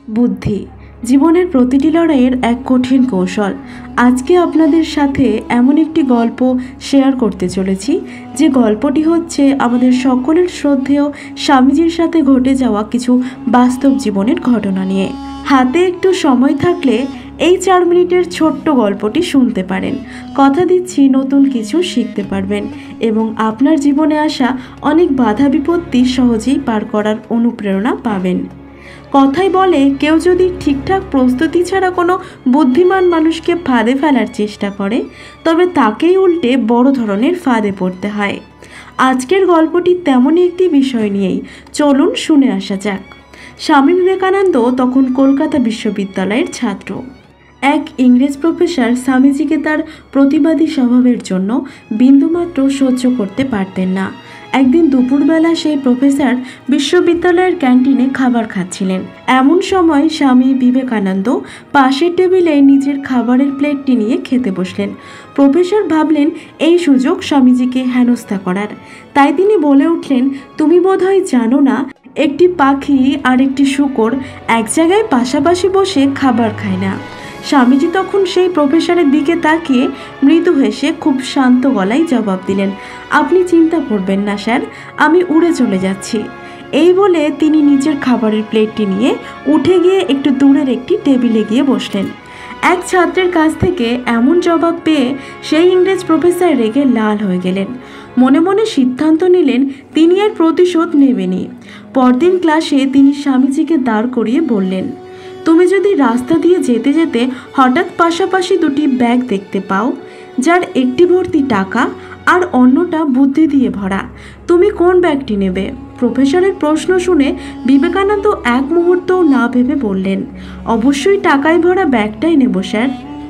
বুদ্ধি জীবনের প্রতিটি লড়াইয়ের এক কঠিন কৌশল। আজকে আপনাদের সাথে এমন একটি গল্প শেয়ার করতে চলেছি যে গল্পটি হচ্ছে আমাদের সকলের শ্রদ্ধেয় স্বামীজির সাথে ঘটে যাওয়া কিছু বাস্তব জীবনের ঘটনা নিয়ে। হাতে একটু সময় থাকলে এই 4 মিনিটের ছোট্ট গল্পটি শুনতে পারেন। কথা দিচ্ছি নতুন কিছু শিখতে পারবেন এবং আপনার জীবনে আসা অনেক বাধা বিপত্তি সহজেই পার করার অনুপ্রেরণা পাবেন। কথাই বলে, কেউ যদি ঠিকঠাক প্রস্তুতি ছাড়া কোনো বুদ্ধিমান মানুষকে ফাঁদে ফেলার চেষ্টা করে তবে তাকেই উল্টে বড় ধরনের ফাঁদে পড়তে হয়। আজকের গল্পটি তেমনই একটি বিষয় নিয়েই, চলুন শুনে আসা যাক। স্বামী বিবেকানন্দ তখন কলকাতা বিশ্ববিদ্যালয়ের ছাত্র। এক ইংরেজ প্রফেসর স্বামীজিকে তার প্রতিবাদী স্বভাবের জন্য বিন্দুমাত্র সহ্য করতে পারতেন না। একদিন দুপুরবেলা সেই প্রফেসর বিশ্ববিদ্যালয়ের ক্যান্টিনে খাবার খাচ্ছিলেন। এমন সময় স্বামী বিবেকানন্দ পাশের টেবিলে নিজের খাবারের প্লেটটি নিয়ে খেতে বসলেন। প্রফেসর ভাবলেন এই সুযোগ স্বামীজিকে হেনস্থা করার। তাই তিনি বলে উঠলেন, তুমি বোধহয় জানো না, একটি পাখি আর একটি শূকর এক জায়গায় পাশাপাশি বসে খাবার খায় না। স্বামীজি তখন সেই প্রফেসরের দিকে তাকিয়ে মৃদু হেসে খুব শান্ত গলায় জবাব দিলেন, আপনি চিন্তা করবেন না স্যার, আমি উড়ে চলে যাচ্ছি। এই বলে তিনি নিজের খাবারের প্লেটটি নিয়ে উঠে গিয়ে একটু দূরের একটি টেবিলে গিয়ে বসলেন। এক ছাত্রের কাছ থেকে এমন জবাব পেয়ে সেই ইংরেজ প্রফেসর রেগে লাল হয়ে গেলেন। মনে মনে সিদ্ধান্ত নিলেন তিনি আর প্রতিশোধ নেবেনই। পরদিন ক্লাসে তিনি স্বামীজিকে দাঁড় করিয়ে বললেন, তুমি যদি রাস্তা দিয়ে যেতে যেতে হঠাৎ পাশাপাশি দুটি ব্যাগ দেখতে পাও, যার একটি ভর্তি টাকা আর অন্যটা বুদ্ধি দিয়ে ভরা, তুমি কোন ব্যাগটি নেবে? প্রফেসরের প্রশ্ন শুনে বিবেকানন্দ এক মুহূর্তও না ভেবে বললেন, অবশ্যই টাকায় ভরা ব্যাগটাই নেব স্যার।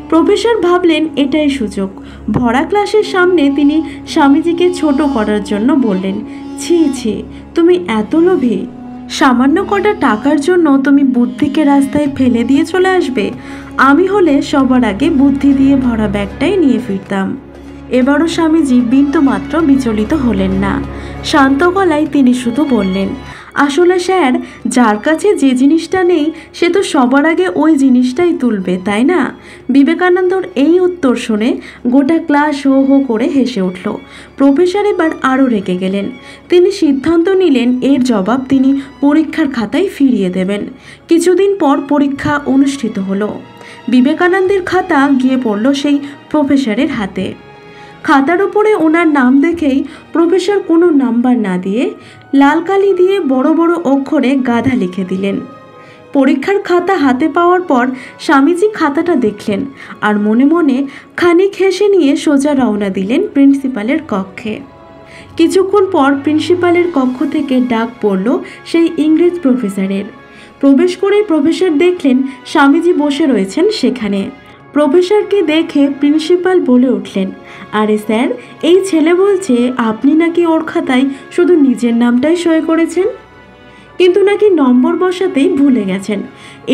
প্রফেসর ভাবলেন এটাই সুযোগ। ভরা ক্লাসের সামনে তিনি স্বামীজিকে ছোট করার জন্য বললেন, ছি ছি, তুমি এত লোভী? সামান্য কটা টাকার জন্য তুমি বুদ্ধিকে রাস্তায় ফেলে দিয়ে চলে আসবে? আমি হলে সবার আগে বুদ্ধি দিয়ে ভরা ব্যাগটাই নিয়ে ফিরতাম। এবারও স্বামীজি বিন্দুমাত্র বিচলিত হলেন না। শান্ত গলায় তিনি শুধু বললেন, আসলে স্যার, যার কাছে যে জিনিসটা নেই সে তো সবার আগে ওই জিনিসটাই তুলবে, তাই না? বিবেকানন্দর এই উত্তর শুনে গোটা ক্লাস হো হো করে হেসে উঠল। প্রফেসর এবার আরও রেগে গেলেন। তিনি সিদ্ধান্ত নিলেন এর জবাব তিনি পরীক্ষার খাতায় ফিরিয়ে দেবেন। কিছুদিন পর পরীক্ষা অনুষ্ঠিত হলো। বিবেকানন্দের খাতা গিয়ে পড়ল সেই প্রফেসরের হাতে। খাতার উপরে ওনার নাম দেখেই প্রফেসর কোনো নাম্বার না দিয়ে লাল কালি দিয়ে বড় বড় অক্ষরে গাধা লিখে দিলেন। পরীক্ষার খাতা হাতে পাওয়ার পর স্বামীজি খাতাটা দেখলেন আর মনে মনে খানিক হেসে নিয়ে সোজা রওনা দিলেন প্রিন্সিপালের কক্ষে। কিছুক্ষণ পর প্রিন্সিপালের কক্ষ থেকে ডাক পড়ল সেই ইংরেজ প্রফেসরের। প্রবেশ করেই প্রফেসর দেখলেন স্বামীজি বসে রয়েছেন সেখানে। প্রফেসরকে দেখে প্রিন্সিপাল বলে উঠলেন, আরে স্যার, এই ছেলে বলছে আপনি নাকি ওর খাতায় শুধু নিজের নামটাই সই করেছেন, কিন্তু নাকি নম্বর বসাতেই ভুলে গেছেন।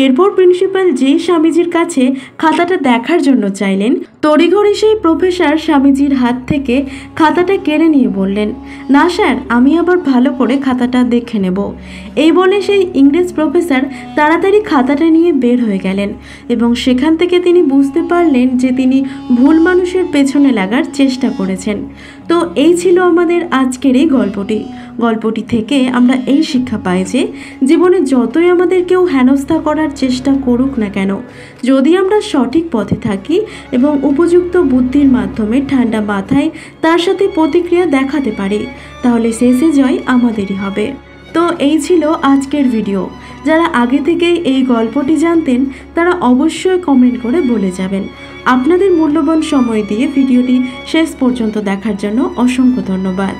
এরপর প্রিন্সিপাল যেই স্বামীজির কাছে খাতাটা দেখার জন্য চাইলেন, তড়িঘড়ি সেই প্রফেসর স্বামীজির হাত থেকে খাতাটা কেড়ে নিয়ে বললেন, না স্যার, আমি আবার ভালো করে খাতাটা দেখে নেব। এই বলে সেই ইংরেজ প্রফেসর তাড়াতাড়ি খাতাটা নিয়ে বের হয়ে গেলেন এবং সেখান থেকে তিনি বুঝতে পারলেন যে তিনি ভুল মানুষের পেছনে লাগার চেষ্টা করেছেন। তো এই ছিল আমাদের আজকের এই গল্পটি থেকে আমরা এই শিক্ষা পাই যে জীবনে যতই আমাদের কেউ হেনস্থা করার চেষ্টা করুক না কেন, যদি আমরা সঠিক পথে থাকি এবং উপযুক্ত বুদ্ধির মাধ্যমে ঠান্ডা মাথায় তার সাথে প্রতিক্রিয়া দেখাতে পারি, তাহলে শেষে জয় আমাদেরই হবে। তো এই ছিল আজকের ভিডিও। যারা আগে থেকেই এই গল্পটি জানতেন তারা অবশ্যই কমেন্ট করে বলে যাবেন। আপনাদের মূল্যবান সময় দিয়ে ভিডিওটি শেষ পর্যন্ত দেখার জন্য অসংখ্য ধন্যবাদ।